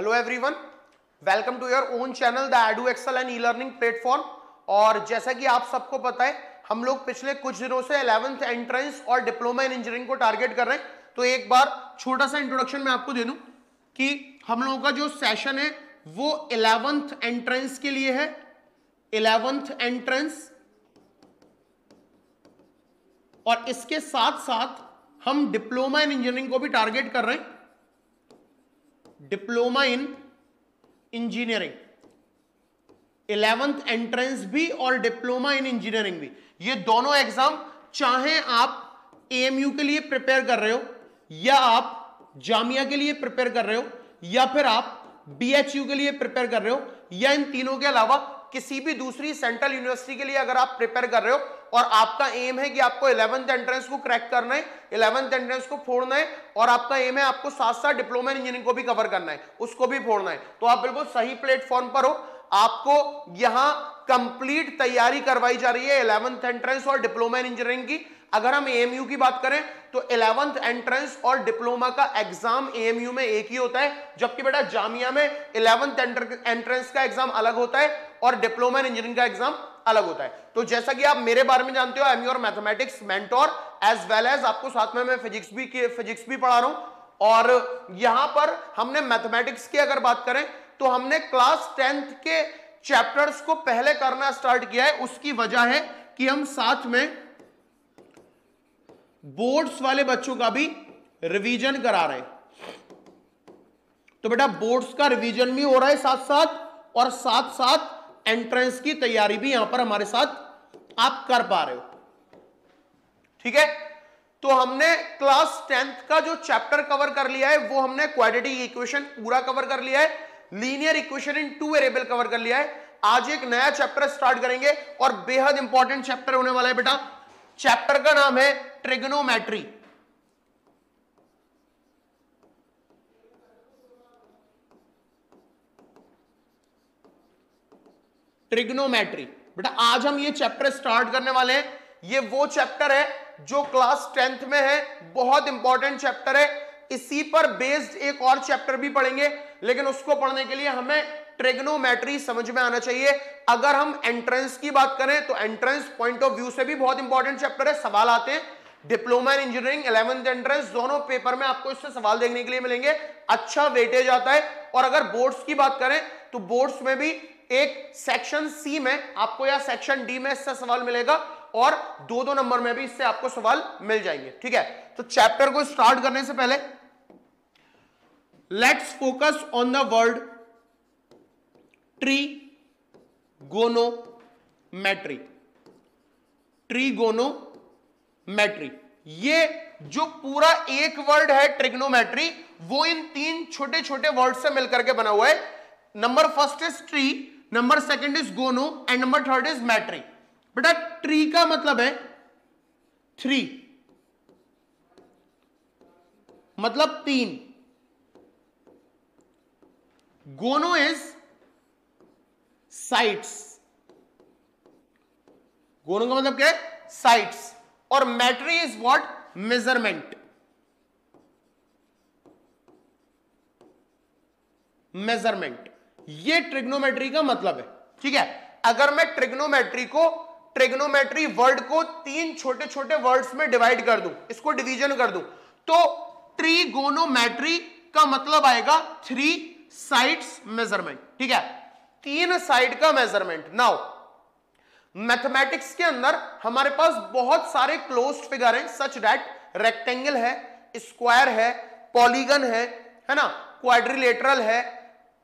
Hello everyone, welcome to your own channel the edu excel and e learning platform. और जैसा कि आप सबको पता है, हम लोग पिछले कुछ दिनों से 11th एंट्रेंस और डिप्लोमा इन इंजीनियरिंग को टारगेट कर रहे हैं। तो एक बार छोटा सा इंट्रोडक्शन मैं आपको दे दूं कि हम लोगों का जो सेशन है वो 11th एंट्रेंस के लिए है। 11th एंट्रेंस, और इसके साथ साथ हम डिप्लोमा इन इंजीनियरिंग को भी टारगेट कर रहे हैं। Diploma in engineering 11th entrance भी और डिप्लोमा इन इंजीनियरिंग भी, ये दोनों एग्जाम चाहे आप एएमयू के लिए प्रिपेयर कर रहे हो या आप जामिया के लिए प्रिपेयर कर रहे हो या फिर आप बीएचयू के लिए प्रिपेयर कर रहे हो या इन तीनों के अलावा किसी भी दूसरी सेंट्रल यूनिवर्सिटी के लिए अगर आप प्रिपेयर कर रहे हो और आपका एम है कि आपको 11th एंट्रेंस को क्रैक करना है, 11th एंट्रेंस को फोड़ना है और आपका एम है आपको साथ साथ डिप्लोमा इन इंजीनियरिंग को भी कवर करना है, उसको भी फोड़ना है, तो आप बिल्कुल सही प्लेटफॉर्म पर हो। आपको यहां कंप्लीट तैयारी करवाई जा रही है 11th एंट्रेंस और डिप्लोमा इन इंजीनियरिंग की। अगर हम एएमयू की बात करें तो 11th एंट्रेंस और डिप्लोमा का एग्जाम एएमयू में एक ही होता है, जबकि बेटा जामिया में 11th एंट्रेंस का एग्जाम अलग होता है और डिप्लोमा इन इंजीनियरिंग का एग्जाम अलग होता है। तो जैसा कि आप मेरे बारे में जानते हो, I am your mathematics mentor as well as आपको साथ में मैं फिजिक्स भी पढ़ा रहा हूं। और यहां पर हमने मैथमेटिक्स की अगर बात करें तो हमने क्लास 10th के चैप्टर्स को पहले करना स्टार्ट किया है। उसकी वजह है कि हम साथ में बोर्ड्स वाले बच्चों का भी रिवीजन करा रहे हैं। तो बेटा बोर्ड्स का रिवीजन भी हो रहा है साथ साथ, और साथ साथ एंट्रेंस की तैयारी भी यहां पर हमारे साथ आप कर पा रहे हो। ठीक है, तो हमने क्लास 10th का जो चैप्टर कवर कर लिया है वो हमने क्वाड्रेटिक इक्वेशन पूरा कवर कर लिया है, linear equation in two variable cover कर लिया है। आज एक नया चैप्टर स्टार्ट करेंगे और बेहद इंपॉर्टेंट चैप्टर होने वाला है बेटा। चैप्टर का नाम है ट्रिग्नोमेट्री। ट्रिग्नोमेट्री बेटा आज हम ये चैप्टर स्टार्ट करने वाले हैं। ये वो चैप्टर है जो क्लास 10th में है, बहुत इंपॉर्टेंट चैप्टर है। इसी पर बेस्ड एक और चैप्टर भी पढ़ेंगे, लेकिन उसको पढ़ने के लिए हमें ट्रिग्नोमेट्री समझ में आना चाहिए। अगर हम एंट्रेंस की बात करें तो एंट्रेंस पॉइंट ऑफ व्यू से भी बहुत इंपॉर्टेंट चैप्टर है। सवाल आते हैं diploma in engineering 11th entrance दोनों पेपर में आपको इससे सवाल देखने के लिए मिलेंगे, अच्छा वेटेज आता है। और अगर बोर्ड्स की बात करें तो बोर्ड्स में भी एक सेक्शन सी में आपको या सेक्शन डी में इससे सवाल मिलेगा और 2-2 नंबर में भी इससे आपको सवाल मिल जाएंगे। ठीक है, तो चैप्टर को स्टार्ट करने से पहले let's focus on the word trigonometry. Trigonometry, ये जो पूरा एक वर्ड है ट्रिग्नोमेट्री, वो इन 3 छोटे छोटे वर्ड से मिलकर के बना हुआ है। Number first is tri, number second is gono and number third is metry. बेटा ट्री का मतलब है 3, मतलब 3। गोनो इज साइट्स, गोनो का मतलब क्या है? साइट्स। और मैट्री इज व्हाट? मेजरमेंट। मेजरमेंट, ये ट्रिग्नोमेट्री का मतलब है। ठीक है, अगर मैं ट्रिग्नोमेट्री वर्ड को 3 छोटे छोटे वर्ड्स में डिवाइड कर दूं, इसको डिवीजन कर दूं, तो ट्रिगोनोमेट्री का मतलब आएगा 3 साइड्स मेजरमेंट। ठीक है, 3 साइड का मेजरमेंट। नाउ मैथमेटिक्स के अंदर हमारे पास बहुत सारे क्लोज्ड फिगर हैं, सच दैट रेक्टेंगल है, स्क्वायर है, पॉलीगन है ना, क्वाड्रिलेटरल है,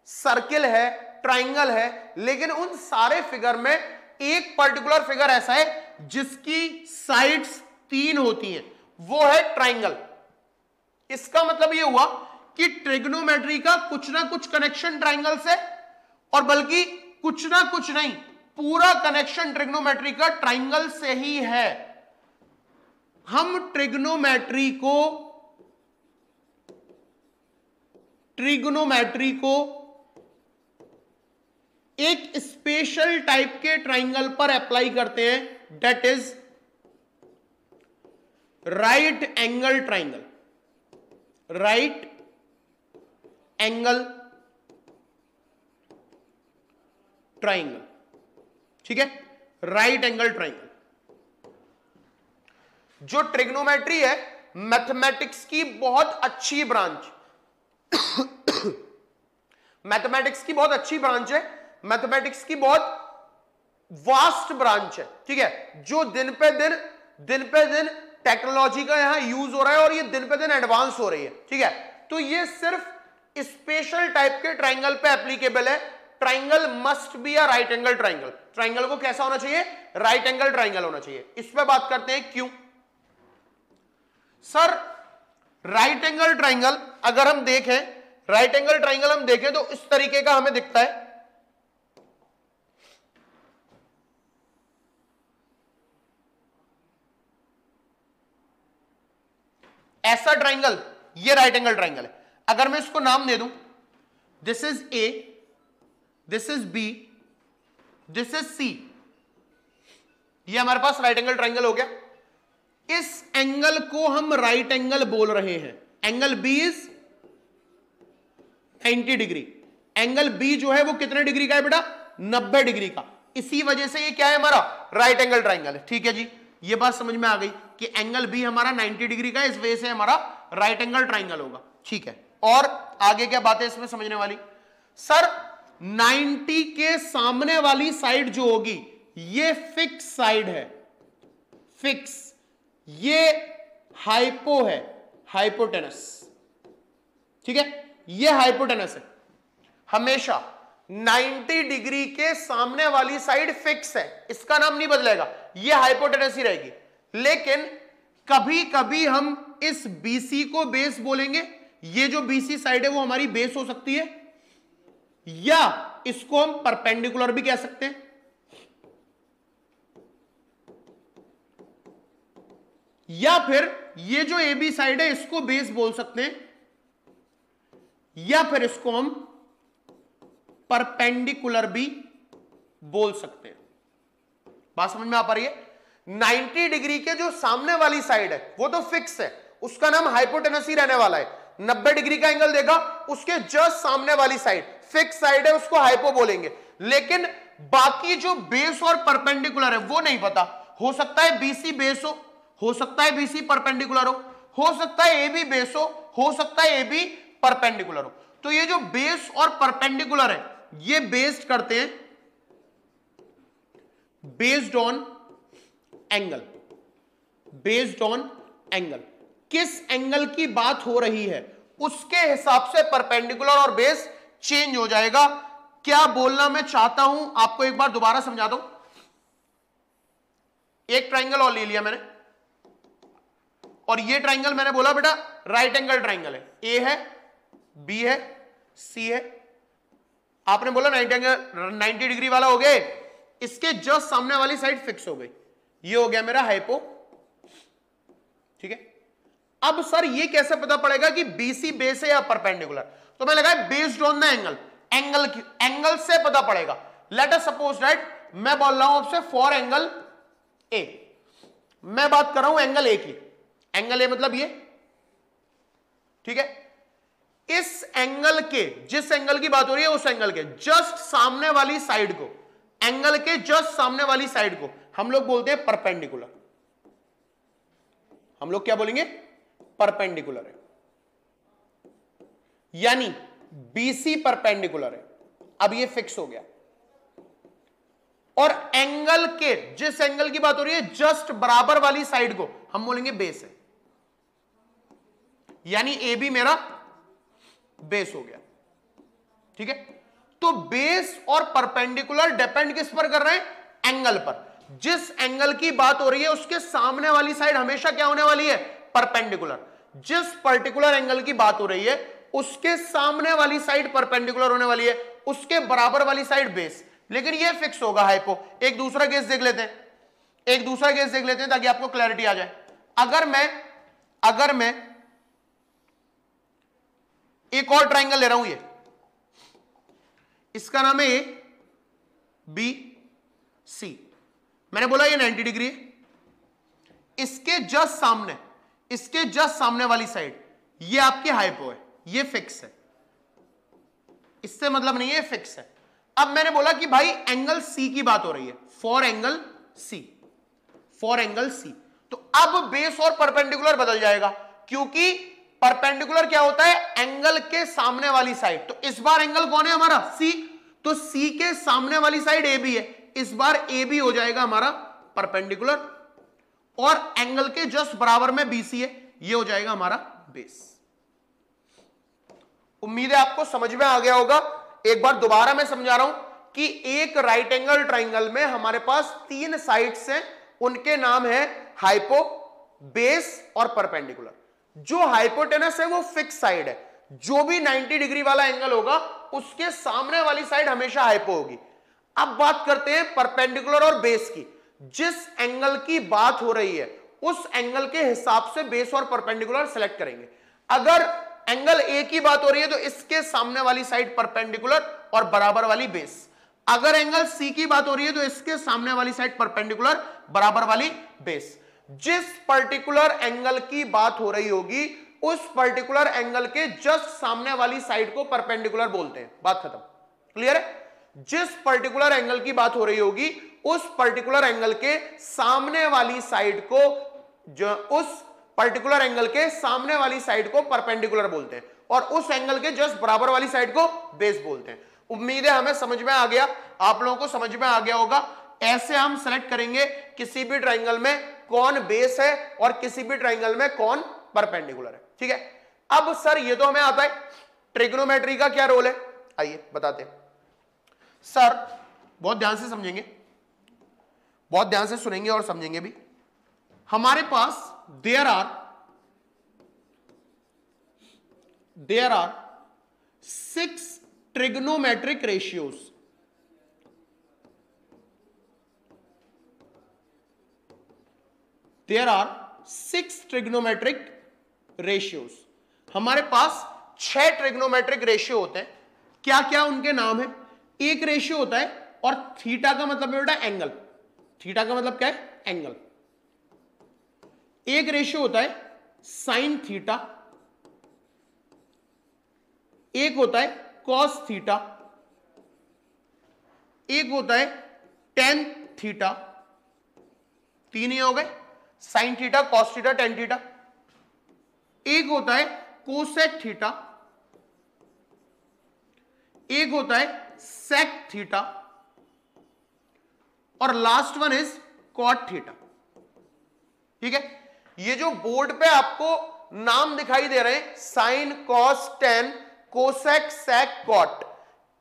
सर्किल है, ट्राइंगल है। लेकिन उन सारे फिगर में एक पर्टिकुलर फिगर ऐसा है जिसकी साइड्स 3 होती हैं, वो है ट्राइंगल। इसका मतलब ये हुआ कि ट्रिग्नोमेट्री का कुछ ना कुछ कनेक्शन ट्राइंगल से, और बल्कि कुछ ना कुछ नहीं, पूरा कनेक्शन ट्रिग्नोमेट्री का ट्राइंगल से ही है। हम ट्रिग्नोमेट्री को एक स्पेशल टाइप के ट्राइंगल पर अप्लाई करते हैं, that is right angle triangle. Right angle triangle, ठीक है, राइट एंगल ट्राइंगल। जो ट्रिग्नोमेट्री है मैथमेटिक्स की बहुत अच्छी ब्रांच, मैथमेटिक्स की बहुत अच्छी ब्रांच है, मैथमेटिक्स की बहुत वास्ट ब्रांच है, ठीक है, जो दिन पे दिन टेक्नोलॉजी का यहां यूज हो रहा है और ये दिन पे दिन एडवांस हो रही है, ठीक है। तो ये सिर्फ स्पेशल टाइप के ट्राइंगल पे एप्लीकेबल है। Triangle must be a right angle triangle. Triangle को कैसा होना चाहिए? राइट एंगल ट्राइंगल होना चाहिए। इस पे बात करते हैं क्यों। सर राइट एंगल ट्राइंगल अगर हम देखें, राइट एंगल ट्राइंगल हम देखें तो इस तरीके का हमें दिखता है। ऐसा ट्राइंगल, ये राइट एंगल ट्राइंगल है। अगर मैं इसको नाम दे दूं, this is A, this is B, this is C, ये हमारे पास राइट एंगल ट्राइंगल हो गया। इस एंगल को हम राइट एंगल बोल रहे हैं। Angle B is 90 degree. Angle B जो है वो कितने डिग्री का है बेटा? 90 डिग्री का। इसी वजह से ये क्या है? हमारा राइट एंगल ट्राइंगल है। ठीक है जी, ये बात समझ में आ गई कि एंगल बी हमारा 90 डिग्री का है, इस वजह से हमारा राइट एंगल ट्राइंगल होगा। ठीक है, और आगे क्या बात है इसमें समझने वाली? सर 90 के सामने वाली साइड जो होगी ये फिक्स साइड है, फिक्स। ये हाइपो है, हाइपोटेनस, ठीक है, ये हाइपोटेनस है। हमेशा 90 डिग्री के सामने वाली साइड फिक्स है, इसका नाम नहीं बदलेगा, ये हाइपोटेनस ही रहेगी। लेकिन कभी कभी हम इस BC को बेस बोलेंगे, ये जो BC साइड है वो हमारी बेस हो सकती है, या इसको हम परपेंडिकुलर भी कह सकते हैं, या फिर ये जो AB साइड है इसको बेस बोल सकते हैं, या फिर इसको हम परपेंडिकुलर भी बोल सकते हैं। बात समझ में आ पा रही है? 90 डिग्री के जो सामने वाली साइड है वो तो फिक्स है, उसका नाम हाइपोटेनस ही रहने वाला है। 90 डिग्री का एंगल देगा, उसके जस्ट सामने वाली साइड फिक्स साइड है, उसको हाइपो बोलेंगे। लेकिन बाकी जो बेस और परपेंडिकुलर है वो नहीं पता। हो सकता है BC बेस हो सकता है BC परपेंडिकुलर हो सकता है AB बेस हो सकता है AB परपेंडिकुलर हो। तो ये जो बेस और परपेंडिकुलर है ये बेस्ड करते हैं based on angle, based on angle. किस एंगल की बात हो रही है उसके हिसाब से परपेंडिकुलर और बेस चेंज हो जाएगा। क्या बोलना मैं चाहता हूं आपको एक बार दोबारा समझाता हूं। एक ट्राइंगल और ले लिया मैंने, और ये ट्राइंगल मैंने बोला बेटा राइट एंगल ट्राइंगल है। ए है, बी है, सी है। आपने बोला 90 डिग्री वाला हो गए, इसके जस्ट सामने वाली साइड फिक्स हो गई, ये हो गया मेरा हाइपो। ठीक है, अब सर ये कैसे पता पड़ेगा कि BC बेस है या परपेंडिकुलर? तो मैं लगा based on the angle, angle से पता पड़ेगा। लेट अस सपोज दैट मैं बोल रहा हूं आपसे फॉर एंगल ए, मैं बात कर रहा हूं एंगल ए की। एंगल ए मतलब ये, ठीक है। इस एंगल के, जिस एंगल की बात हो रही है उस एंगल के जस्ट सामने वाली साइड को, एंगल के जस्ट सामने वाली साइड को हम लोग बोलते हैं परपेंडिकुलर। हम लोग क्या बोलेंगे? परपेंडिकुलर है, यानी BC परपेंडिकुलर है। अब ये फिक्स हो गया। और एंगल के, जिस एंगल की बात हो रही है जस्ट बराबर वाली साइड को हम बोलेंगे बेस है, यानी AB मेरा बेस हो गया। ठीक है, तो बेस और परपेंडिकुलर डिपेंड किस पर कर रहे हैं? एंगल पर। जिस एंगल की बात हो रही है उसके सामने वाली साइड हमेशा क्या होने वाली है? परपेंडिकुलर। जिस पर्टिकुलर एंगल की बात हो रही है उसके सामने वाली साइड परपेंडिकुलर होने वाली है, उसके बराबर वाली साइड बेस। लेकिन ये फिक्स होगा हाइपो। एक दूसरा केस देख लेते हैं, एक दूसरा केस देख लेते हैं ताकि आपको क्लैरिटी आ जाए। अगर मैं एक और ट्राइंगल ले रहा हूं, ये इसका नाम है ABC। मैंने बोला ये 90 डिग्री है, इसके जस्ट सामने वाली साइड ये आपकी हाइपो है, ये फिक्स है। इससे मतलब नहीं है फिक्स है। अब मैंने बोला कि भाई एंगल सी की बात हो रही है, for angle C, for angle C. तो अब बेस और परपेंडिकुलर बदल जाएगा, क्योंकि परपेंडिकुलर क्या होता है, एंगल के सामने वाली साइड। तो इस बार एंगल कौन है हमारा, सी, तो सी के सामने वाली साइड ए बी है, इस बार ए बी हो जाएगा हमारा परपेंडिकुलर, और एंगल के जस्ट बराबर में बीसी है, ये हो जाएगा हमारा बेस। उम्मीद है आपको समझ में आ गया होगा। एक बार दोबारा मैं समझा रहा हूं कि एक राइट एंगल ट्राइंगल में हमारे पास 3 साइड्स हैं, उनके नाम है हाइपो, बेस और परपेंडिकुलर। जो हाइपोटेनस है वो फिक्स साइड है, जो भी 90 डिग्री वाला एंगल होगा उसके सामने वाली साइड हमेशा हाइपो होगी। अब बात करते हैं परपेंडिकुलर और बेस की। जिस एंगल की बात हो रही है उस एंगल के हिसाब से बेस और परपेंडिकुलर सेलेक्ट करेंगे। अगर एंगल ए की बात हो रही है तो इसके सामने वाली साइड परपेंडिकुलर और बराबर वाली बेस। अगर एंगल सी की बात हो रही है तो इसके सामने वाली साइड परपेंडिकुलर, बराबर वाली बेस। जिस पर्टिकुलर एंगल की बात हो रही होगी उस पर्टिकुलर एंगल के जस्ट सामने वाली साइड को परपेंडिकुलर बोलते हैं। बात खत्म, क्लियर है। जिस पर्टिकुलर एंगल की बात हो रही होगी उस पर्टिकुलर एंगल के सामने वाली साइड को, जो उस पर्टिकुलर एंगल के सामने वाली साइड को परपेंडिकुलर बोलते हैं, और उस एंगल के जस्ट बराबर वाली साइड को बेस बोलते हैं। उम्मीद है हमें समझ में आ गया, आप लोगों को समझ में आ गया होगा। ऐसे हम सेलेक्ट करेंगे किसी भी ट्राइंगल में कौन बेस है और किसी भी ट्राइंगल में कौन परपेंडिकुलर है, ठीक है। अब सर ये तो हमें आता है, ट्रिग्नोमेट्री का क्या रोल है, आइए बताते हैं। सर बहुत ध्यान से समझेंगे, बहुत ध्यान से सुनेंगे और समझेंगे भी। हमारे पास there are 6 trigonometric ratios. There are 6 trigonometric ratios. हमारे पास 6 ट्रिग्नोमेट्रिक रेशियो होते हैं। क्या क्या उनके नाम है, एक रेशियो होता है, और थीटा का मतलब है बेटा एंगल, थीटा का मतलब क्या है, एंगल। एक रेशियो होता है साइन थीटा, एक होता है कॉस थीटा, एक होता है टेन थीटा। 3 ही हो गए, sine theta, cos theta, tan theta. एक होता है कोसेक थीटा, एक होता है सेक थीटा, और last one is cot theta, ठीक है। ये जो बोर्ड पे आपको नाम दिखाई दे रहे हैं, sign, cos, tan, cosec, sec, cot,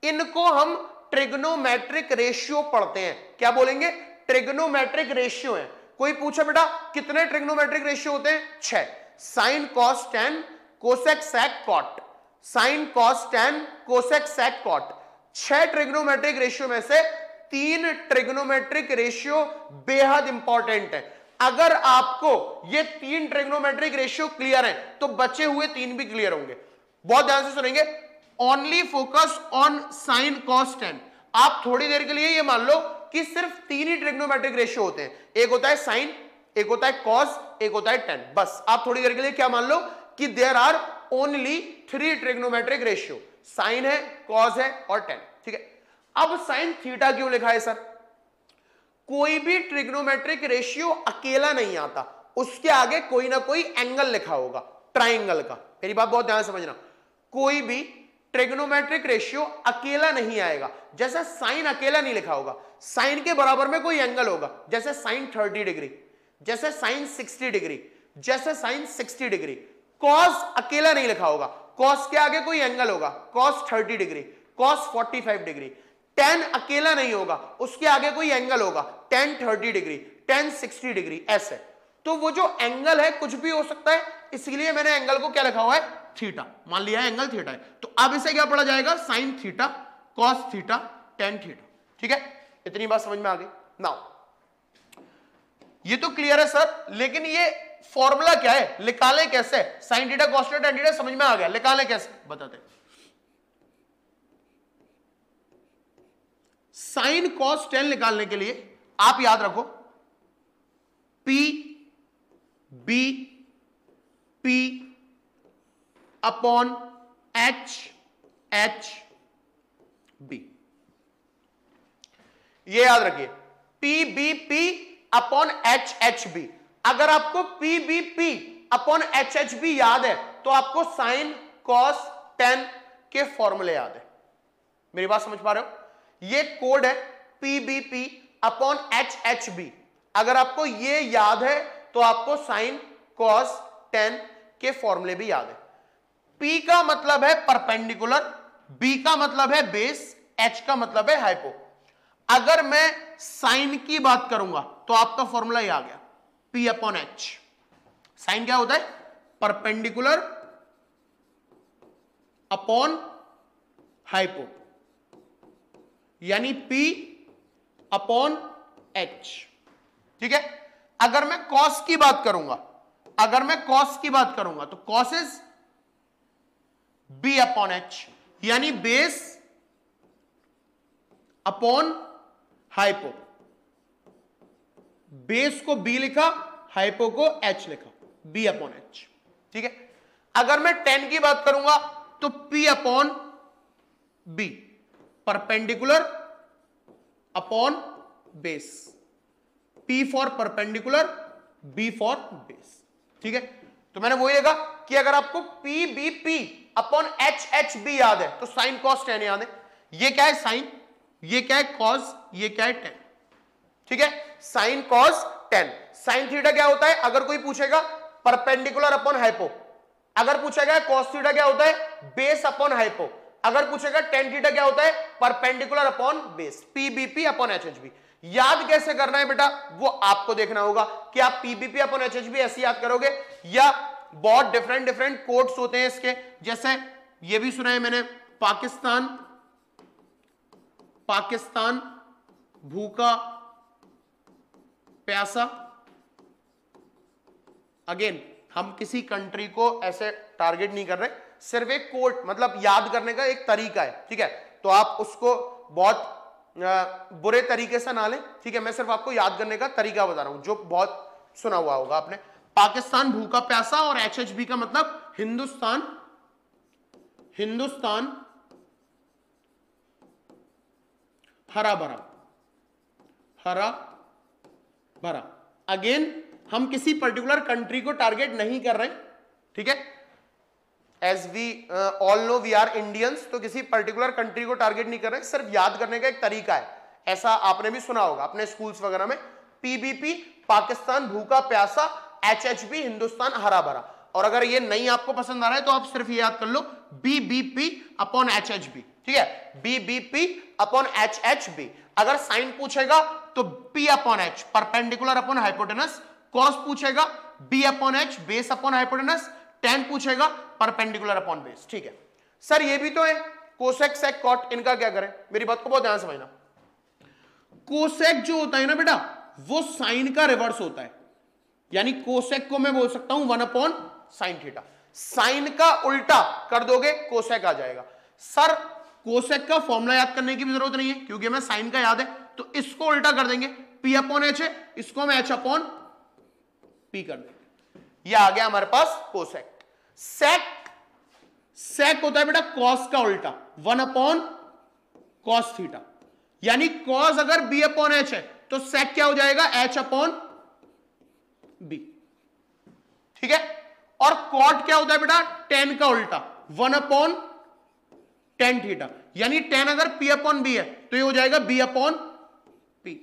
इनको हम ट्रिग्नोमेट्रिक रेशियो पढ़ते हैं। क्या बोलेंगे, ट्रिग्नोमेट्रिक रेशियो है। कोई पूछे बेटा कितने ट्रिग्नोमेट्रिक रेशियो होते हैं, 6। Sine, cos, tan, cosec, sec, cot, sine, cos, tan, cosec, sec, cot. 6 trigonometric ratio में से 3 ट्रिग्नोमेट्रिक रेशियो बेहद इंपॉर्टेंट है। अगर आपको ये 3 ट्रिग्नोमेट्रिक रेशियो क्लियर है तो बचे हुए 3 भी क्लियर होंगे। बहुत ध्यान से सुनेंगे। Only focus on sine, cos, tan. आप थोड़ी देर के लिए ये मान लो कि सिर्फ 3 ही ट्रिग्नोमेट्रिक रेशियो होते हैं, एक होता है साइन, एक होता है कॉस, एक होता है टेन। बस आप थोड़ी देर के लिए क्या मान लो कि there are only 3 trigonometric ratio, sine है, कॉस है और टेन, ठीक है। अब साइन थीटा क्यों लिखा है सर, कोई भी ट्रिग्नोमेट्रिक रेशियो अकेला नहीं आता, उसके आगे कोई ना कोई एंगल लिखा होगा ट्राइंगल का। मेरी बात बहुत ध्यान से समझना, कोई भी ट्रिग्नोमेट्रिक रेशियो अकेला नहीं आएगा। जैसे साइन अकेला नहीं लिखा होगा, साइन के बराबर में कोई एंगल होगा, जैसे साइन 30 डिग्री, जैसे साइन 60 डिग्री, जैसे साइन 60 डिग्री। कॉस अकेला नहीं लिखा होगा, कॉस के आगे कोई एंगल होगा, cos 30 degree, cos 45 degree. Ten अकेला नहीं होगा, उसके आगे कोई एंगल होगा, टेन 30 डिग्री, टेन 60 डिग्री, ऐसे। तो वो जो एंगल है कुछ भी हो सकता है, इसलिए मैंने एंगल को क्या लिखा हुआ है, थीटा। मान लिया है एंगल थीटा है, तो अब इसे क्या पढ़ा जाएगा, sign theta, cos theta, tan theta, ठीक है। इतनी बात समझ में आ गई। नाउ ये तो क्लियर है सर, लेकिन ये फॉर्मूला क्या है, निकालें कैसे, sign theta, cos theta, tan theta समझ में आ गया, निकालें कैसे बताते हैं। साइन कॉस टेन निकालने के लिए आप याद रखो P B P upon H H B. ये याद रखिए, PBP अपॉन HHB। अगर आपको PBP अपॉन HHB याद है तो आपको साइन कॉस टेन के फॉर्मूले याद है। मेरी बात समझ पा रहे हो? ये कोड है PBP अपॉन HHB। अगर आपको ये याद है तो आपको साइन कॉस टेन के फॉर्मूले भी याद है। P का मतलब है परपेंडिकुलर, B का मतलब है बेस, H का मतलब है हाइपो। अगर मैं साइन की बात करूंगा तो आपका फॉर्मूला ये आ गया, P अपॉन H। साइन क्या होता है? परपेंडिकुलर अपॉन हाइपो, यानी P अपॉन H। ठीक है। अगर मैं कॉस की बात करूंगा, अगर मैं कॉस की बात करूंगा तो cos is B upon H, यानी बेस अपॉन हाइपो। बेस को B लिखा, हाइपो को H लिखा, B अपॉन H। ठीक है। अगर मैं टेन की बात करूंगा तो P upon B, perpendicular upon base, P for perpendicular, B for base. ठीक है। तो मैंने वही लिखा कि अगर आपको PBP अपॉन HHB याद है तो साइन कॉस टेन याद है। ये क्या है? साइन, ये क्या है? कॉस, ये क्या है? टेन। ठीक है। Sign cos ten. Sine theta क्या होता है? अगर कोई पूछेगा परपेंडिकुलर अपॉन हाइपो। अगर पूछेगा कॉस थीटा क्या होता है? Base upon hypo. अगर पूछेगा टेन थीटा क्या होता है? Perpendicular upon base. PBP upon HHB। याद कैसे करना है बेटा, वो आपको देखना होगा कि आप PBP अपॉन HHB ऐसे याद करोगे या बहुत डिफरेंट डिफरेंट कोड्स होते हैं इसके। जैसे ये भी सुना है मैंने, पाकिस्तान, पाकिस्तान भूखा प्यासा। अगेन हम किसी कंट्री को ऐसे टारगेट नहीं कर रहे, सिर्फ एक कोड, मतलब याद करने का एक तरीका है। ठीक है। तो आप उसको बहुत बुरे तरीके से ना लें। ठीक है। मैं सिर्फ आपको याद करने का तरीका बता रहा हूं जो बहुत सुना हुआ होगा आपने। पाकिस्तान भूखा प्यासा और HHB का मतलब हिंदुस्तान, हिंदुस्तान हरा भरा, हरा भरा। अगेन हम किसी पर्टिकुलर कंट्री को टारगेट नहीं कर रहे। ठीक है। As we all know we are Indians, तो किसी पर्टिकुलर कंट्री को टारगेट नहीं कर रहे, सिर्फ याद करने का एक तरीका है। ऐसा आपने भी सुना होगा अपने स्कूल्स वगैरह में, PBP पाकिस्तान भूखा प्यासा, HHB हिंदुस्तान हरा भरा। और अगर ये नहीं आपको पसंद आ रहा है तो आप सिर्फ ये याद कर लो BBP अपॉन HHB। ठीक है। BBP upon HHB। अगर साइन पूछेगा तो P upon H, perpendicular upon hypotenuse. Cos पूछेगा B upon H, base upon hypotenuse. Ten पूछेगा परपेंडिकुलर अपॉन बेस। ठीक है। सर ये भी तो है कोसेक सेक कॉट, इनका क्या करें? मेरी बात को बहुत ध्यान समझना। कोसेक जो होता है ना बेटा, वो साइन का रिवर्स होता है, यानी कोसेक को मैं बोल सकता हूं 1 अपॉन साइन थीटा। साइन का उल्टा कर दोगे कोसेक आ जाएगा। सर कोसेक का फॉर्मूला याद करने की भी जरूरत नहीं है क्योंकि हमें साइन का याद है, तो इसको उल्टा कर देंगे, P अपॉन H है, इसको हम H अपॉन P कर देंगे। यह आ गया हमारे पास कोसेक। सेक, सेक होता है बेटा कॉस का उल्टा, 1 अपॉन कॉस थीटा, यानी कॉस अगर B अपॉन H है तो सेक क्या हो जाएगा? H upon B। ठीक है। और कॉट क्या होता है बेटा? टेन का उल्टा, 1 अपॉन टेन थीटा, यानी टेन अगर P अपॉन B है तो ये हो जाएगा B अपॉन P।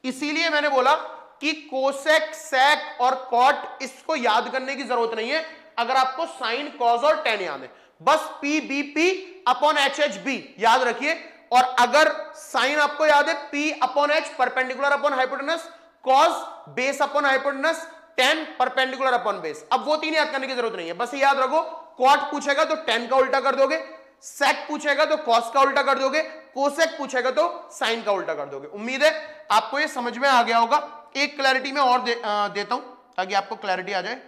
इसीलिए मैंने बोला कि कोसेक, सेक और कॉट इसको याद करने की जरूरत नहीं है अगर आपको साइन, कॉस और टेन याद है। बस PBP अपॉन HHB याद रखिए। और अगर साइन आपको याद है P upon H, perpendicular upon hypotenuse, cos base upon hypotenuse, ten perpendicular upon base. अब वो तीन याद करने की जरूरत नहीं है, बस याद रखो कॉट पूछेगा तो टेन का उल्टा कर दोगे, सेक पूछेगा तो कॉस का उल्टा कर दोगे, कोसेक पूछेगा तो साइन का उल्टा कर दोगे। उम्मीद है आपको ये समझ में आ गया होगा। एक क्लैरिटी में और देता हूं ताकि आपको क्लैरिटी आ जाए।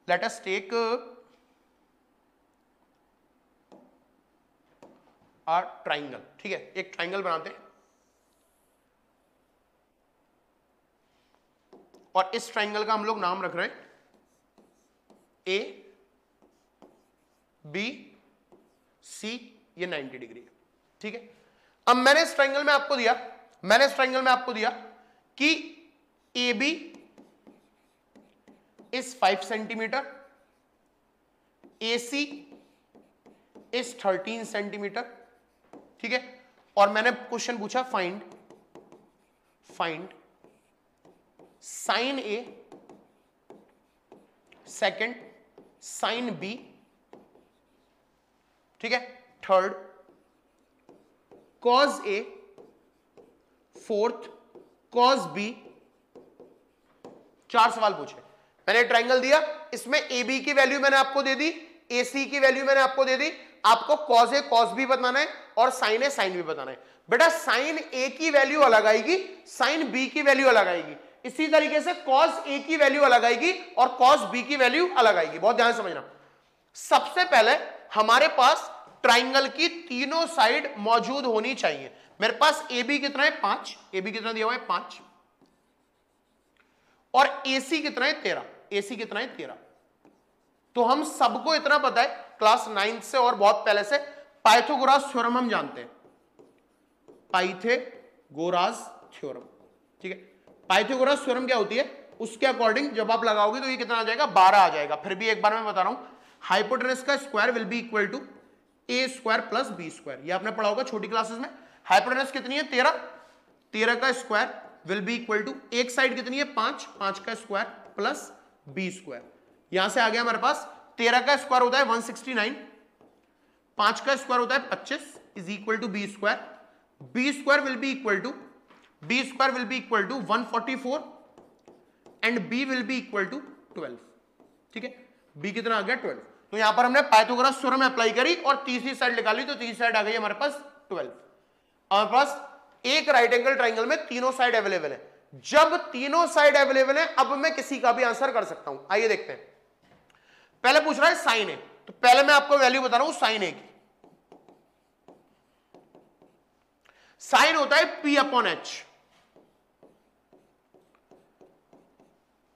लेट अस टेक आ ट्राइंगल। ठीक है। एक ट्राइंगल बनाते हैं और इस ट्राइंगल का हम लोग नाम रख रहे हैं A B C, ये 90 डिग्री है। ठीक है। अब मैंने इस ट्रायंगल में आपको दिया कि A B is 5 centimetre, A C is 13 centimetre, ठीक है। और मैंने क्वेश्चन पूछा find sine A, second sine B, ठीक है, third cos A, fourth cos B. 4 सवाल पूछे। मैंने ट्रायंगल दिया, इसमें ए बी की वैल्यू मैंने आपको दे दी, ए सी की वैल्यू मैंने आपको दे दी, आपको कॉस ए कॉस बी बताना है और साइन ए साइन बी बताना है। बेटा साइन ए की वैल्यू अलग आएगी, साइन बी की वैल्यू अलग आएगी, इसी तरीके से कॉस ए की वैल्यू अलग आएगी और कॉस बी की वैल्यू अलग आएगी। बहुत ध्यान समझना। सबसे पहले हमारे पास ट्राइंगल की तीनों साइड मौजूद होनी चाहिए। मेरे पास ए बी कितना है 5, ए बी कितना दिया हुआ है 5, और ए सी कितना है 13, ए सी कितना है 13। तो हम सबको इतना पता है क्लास 9 से और बहुत पहले से, पाइथागोरस थ्योरम हम जानते हैं, पाइथागोरस थ्योरम, ठीक है। पाइथागोरस थ्योरम क्या होती है, उसके अकॉर्डिंग जब आप लगाओगे तो ये कितना आ जाएगा 12 आ जाएगा। फिर भी एक बार मैं बता रहा हूं, हाइपोटेनस का square will be equal to A square plus B square. ये आपने पढ़ा होगा छोटी क्लासेस में। हाइपोटेनस कितनी है 13, 13 का square will be equal to, एक साइड कितनी है 5, 5 का स्क्वायर प्लस बी स्क्वायर। यहां से आ गया हमारे पास 13 का स्क्वायर होता है 169, 5 का स्क्वायर होता है 25 is equal to B square, B square will be equal to 144 and B will be equal to 12, ठीक है। बी कितना आ गया 12। तो यहां पर हमने पाइथागोरस थ्योरम अप्लाई करी और तीसरी साइड निकाली, तो तीसरी साइड आ गई हमारे पास 12। हमारे पास एक राइट एंगल ट्राइंगल में तीनों साइड अवेलेबल है। जब तीनों साइड अवेलेबल है, अब मैं किसी का भी आंसर कर सकता हूं। आइए देखते हैं। पहले पूछ रहा है साइन ए, तो पहले मैं आपको वैल्यू बता रहा हूं साइन ए की। साइन होता है P अपॉन H,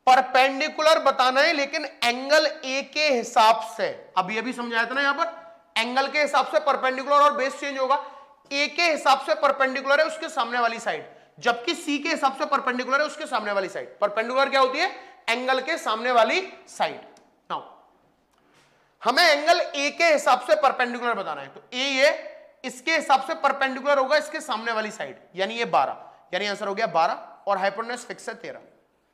परपेंडिकुलर बताना है लेकिन एंगल ए के हिसाब से। अब ये भी समझाया था ना, यहां पर एंगल के हिसाब से परपेंडिकुलर और बेस चेंज होगा। ए के हिसाब से परपेंडिकुलर है उसके सामने वाली साइड, जबकि सी के हिसाब से परपेंडिकुलर है उसके सामने वाली साइड। परपेंडिकुलर क्या होती है, एंगल के सामने वाली साइड। नाउ हमें एंगल ए के हिसाब से परपेंडिकुलर बताना है, तो ए ये इसके हिसाब से परपेंडिकुलर होगा इसके सामने वाली साइड, यानी ये 12, यानी आंसर हो गया 12 और हाइपोटेनस फिक्स है 13।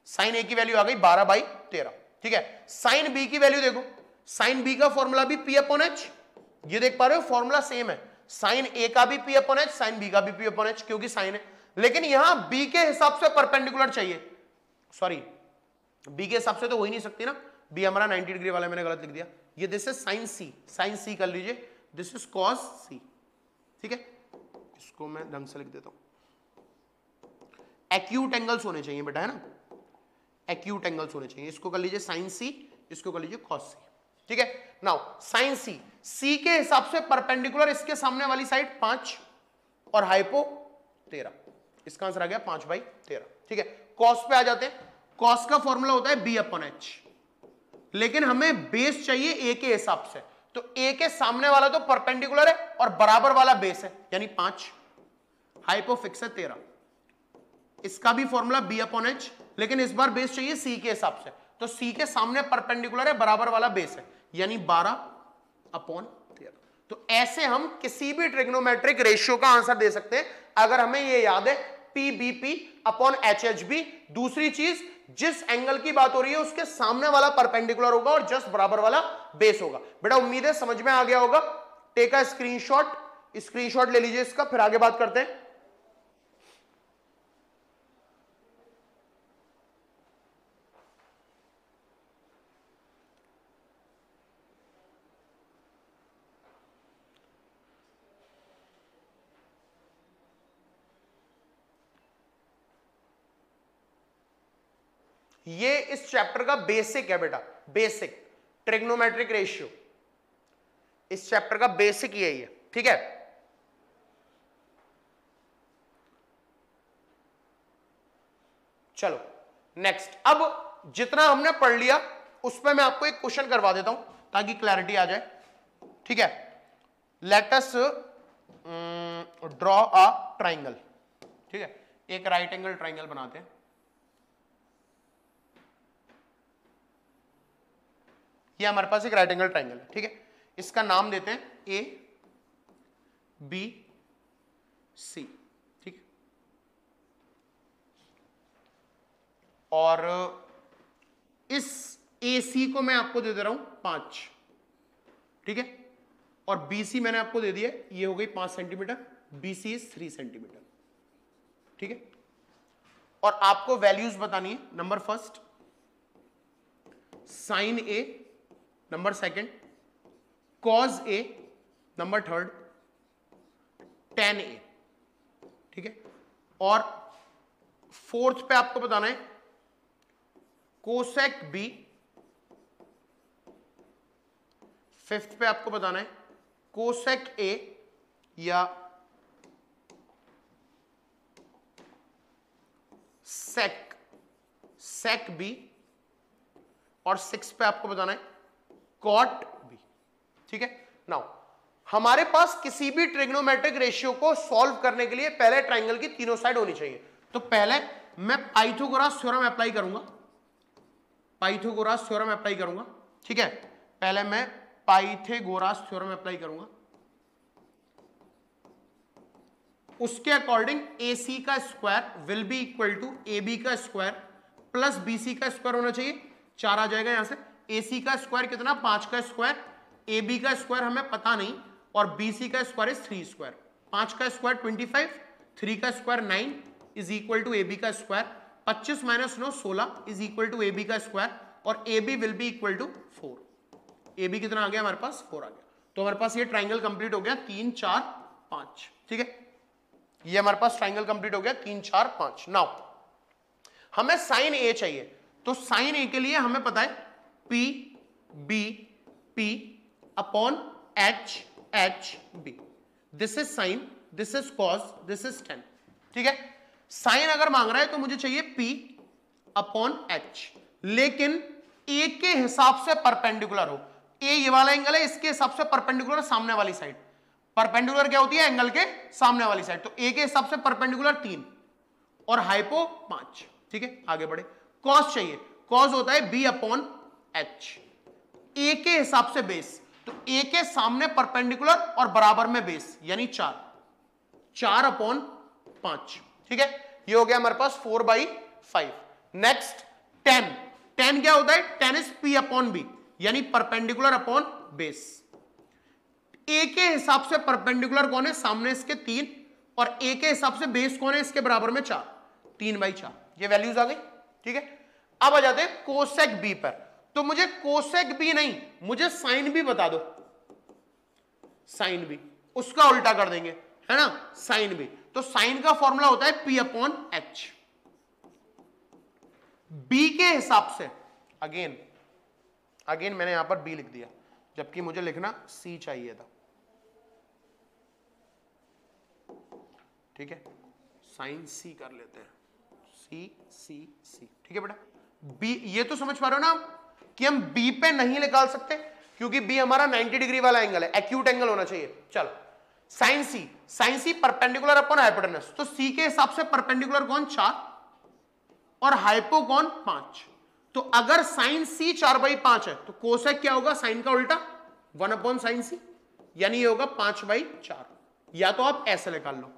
साइन ए की वैल्यू आ गई 12/13, ठीक है। साइन बी की वैल्यू देखो, साइन बी का फॉर्मूला भी P अपॉन H, ये देख पा रहे हो फॉर्मूला सेम है। साइन ए का भी P upon H, sine B का भी P अपॉन H, क्योंकि साइन है, लेकिन यहां बी के हिसाब से परपेंडिकुलर चाहिए। सॉरी, बी के हिसाब से तो हो ही नहीं सकती ना, बी हमारा 90 डिग्री वाला, मैंने गलत लिख दिया। ये this is sine C, sine C कर लीजिए, दिस इज कॉस सी, ठीक है। इसको मैं ढंग से लिख देता हूं। एक्यूट एंगल्स होने चाहिए बेटा, है ना, एक्यूट एंगल्स होने चाहिए। इसको कर लीजिए साइन सी, इसको कर लीजिए कॉस सी, ठीक है। नाउ साइन सी, सी के हिसाब से परपेंडिकुलर इसके सामने वाली साइड 5 और हाइपो 13, इसका आंसर आ गया 5/13, ठीक है। कॉस पे आ जाते हैं। कॉस का फॉर्मूला होता है B अपॉन H, लेकिन हमें बेस चाहिए ए के हिसाब से, तो ए के सामने वाला तो परपेंडिकुलर है और बराबर वाला बेस है, यानी 5, हाइपोफिक्स है 13, इसका भी फॉर्मूला B अपॉन H, लेकिन इस बार बेस चाहिए सी के हिसाब से, तो सी के सामने परपेंडिकुलर है, बराबर वाला बेस है, यानी 12/13। तो ऐसे हम किसी भी ट्रिग्नोमेट्रिक रेशियो का आंसर दे सकते हैं अगर हमें ये याद है PBP अपॉन HHB। दूसरी चीज, जिस एंगल की बात हो रही है उसके सामने वाला परपेंडिकुलर होगा और जस्ट बराबर वाला बेस होगा। बेटा उम्मीद है समझ में आ गया होगा। टेक अ स्क्रीनशॉट, स्क्रीनशॉट ले लीजिए इसका, फिर आगे बात करते हैं। ये इस चैप्टर का बेसिक है बेटा, बेसिक ट्रिग्नोमेट्रिक रेशियो, इस चैप्टर का बेसिक यही है, ठीक है। चलो नेक्स्ट, अब जितना हमने पढ़ लिया उस पर मैं आपको एक क्वेश्चन करवा देता हूं ताकि क्लैरिटी आ जाए, ठीक है। Let us draw a triangle, ठीक है, एक राइट एंगल ट्राइंगल बनाते हैं। ये हमारे पास एक राइट एंगल ट्राइंगल है, ठीक है, इसका नाम देते हैं ए बी सी, ठीक है, और इस ए सी को मैं आपको दे दे रहा हूं 5, ठीक है, और बी सी मैंने आपको दे दिया, ये हो गई 5 centimetre, B C is 3 centimetre, ठीक है, और आपको वैल्यूज बतानी है। Number first sine A, number second cos A, number third tan A, ठीक है, और फोर्थ पे आपको बताना है कोसेक बी, फिफ्थ पे आपको बताना है कोसेक ए या सेक बी, और सिक्स पे आपको बताना है कॉट बी, ठीक है। नाउ हमारे पास किसी भी ट्रिग्नोमेट्रिक रेशियो को सॉल्व करने के लिए पहले ट्राइंगल की तीनों साइड होनी चाहिए। तो पहले मैं पाइथागोरस थ्योरम अप्लाई करूंगा, पाइथागोरस थ्योरम अप्लाई करूंगा, ठीक है, पहले मैं पाइथागोरस थ्योरम अप्लाई करूंगा। उसके अकॉर्डिंग ए सी का square will be equal to A B का स्क्वायर प्लस बी सी का स्क्वायर होना चाहिए, 4 आ जाएगा यहां से। ए सी का स्क्वायर कितना, 5 का स्क्वायर, ए बी का स्क्वायर हमें पता नहीं, और बी सी का स्क्वायर इज 3 स्क्वायर, 5 का स्क्वायर 25, 3 का square 9 is equal to A B का square, 25 minus 9 16 is equal to A B का स्क्वायर, और A B will be equal to 4। A B कितना आ गया हमारे पास, 4 आ गया। तो हमारे पास ये ट्राइंगल कंप्लीट हो गया 3 4 5, ठीक है, ये हमारे पास ट्राइंगल कंप्लीट हो गया 3 4 5। नाउ हमें साइन ए चाहिए, तो साइन ए के लिए हमें पता है P B P upon H H B, this is sine, this is cos, this is tan, ठीक है। साइन अगर मांग रहा है तो मुझे चाहिए पी अपॉन एच, लेकिन ए के हिसाब से परपेंडिकुलर हो। ए ये वाला एंगल है, इसके हिसाब से परपेंडिकुलर सामने वाली साइड, परपेंडिकुलर क्या होती है, एंगल के सामने वाली साइड, तो ए के हिसाब से परपेंडिकुलर 3 और हाइपो 5, ठीक है। आगे बढ़े, कॉस चाहिए, कॉस होता है बी अपॉन एच, ए के हिसाब से बेस, तो ए के सामने परपेंडिकुलर और बराबर में बेस यानी 4 अपॉन 5, ठीक है, ये हो गया हमारे पास 4/5। नेक्स्ट 10, 10 क्या होता है, 10 इज पी अपॉन बी यानी परपेंडिकुलर अपॉन बेस। ए के हिसाब से परपेंडिकुलर कौन है, सामने इसके 3, और ए के हिसाब से बेस कौन है, इसके बराबर में 4, 3/4, ये वैल्यूज आ गई, ठीक है। अब आ जाते हैं कोसेक बी पर, तो मुझे कोसेक बी नहीं, मुझे साइन बी बता दो, साइन बी, उसका उल्टा कर देंगे, है ना, साइन बी। तो साइन का फॉर्मूला होता है पी अपॉन एच, बी के हिसाब से, अगेन मैंने यहां पर बी लिख दिया, जबकि मुझे लिखना सी चाहिए था, ठीक है, साइन सी कर लेते हैं, सी, ठीक है बेटा। बी, ये तो समझ पा रहे हो ना कि हम बी पे नहीं निकाल सकते, क्योंकि बी हमारा 90 डिग्री वाला एंगल है, एक्यूट एंगल होना चाहिए। चलो sine C perpendicular upon hypotenuse, तो सी के हिसाब से परपेंडिकुलर कौन, 4, और हाइपो कौन, 5। तो अगर साइन सी 4/5 है तो कोसेक क्या होगा, साइन का उल्टा 1 अपॉन साइन सी, यानी ये होगा 5/4। या तो आप ऐसे निकाल लो,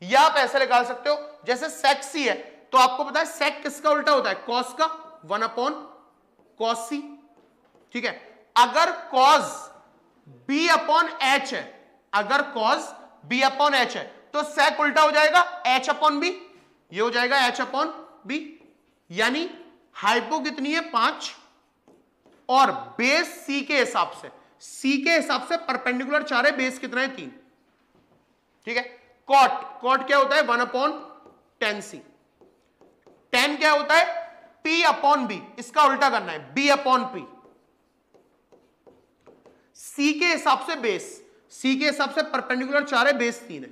या आप ऐसे निकाल सकते हो, जैसे सेक सी है तो आपको पता है सेक किसका उल्टा होता है, कॉस का, 1 अपॉन कॉस सी, ठीक है। अगर कॉस बी अपॉन एच है, अगर कॉस बी अपॉन एच है तो सेक उल्टा हो जाएगा एच अपॉन बी, ये हो जाएगा एच अपॉन बी, यानी हाइपो कितनी है, 5, और बेस सी के हिसाब से, सी के हिसाब से परपेंडिकुलर 4 है, बेस कितना है, 3, ठीक है। कॉट क्या होता है, 1 अपॉन 10 सी, 10 क्या होता है, P अपॉन बी, इसका उल्टा करना है, B अपॉन पी, C के हिसाब से बेस, C के हिसाब से परपेंडिकुलर 4 है, बेस 3 है,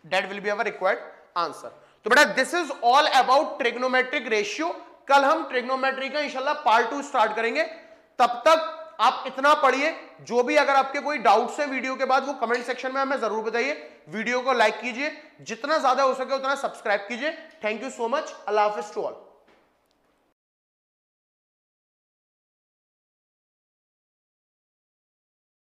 that will be our required answer. तो बेटा this is all about trigonometric ratio. कल हम ट्रिग्नोमेट्री का इंशाल्लाह पार्ट 2 स्टार्ट करेंगे, तब तक आप इतना पढ़िए, जो भी अगर आपके कोई डाउट्स हैं वीडियो के बाद वो कमेंट सेक्शन में हमें जरूर बताइए। वीडियो को लाइक कीजिए, जितना ज्यादा हो सके उतना सब्सक्राइब कीजिए। Thank you so much. अल्लाह हाफिज टू ऑल।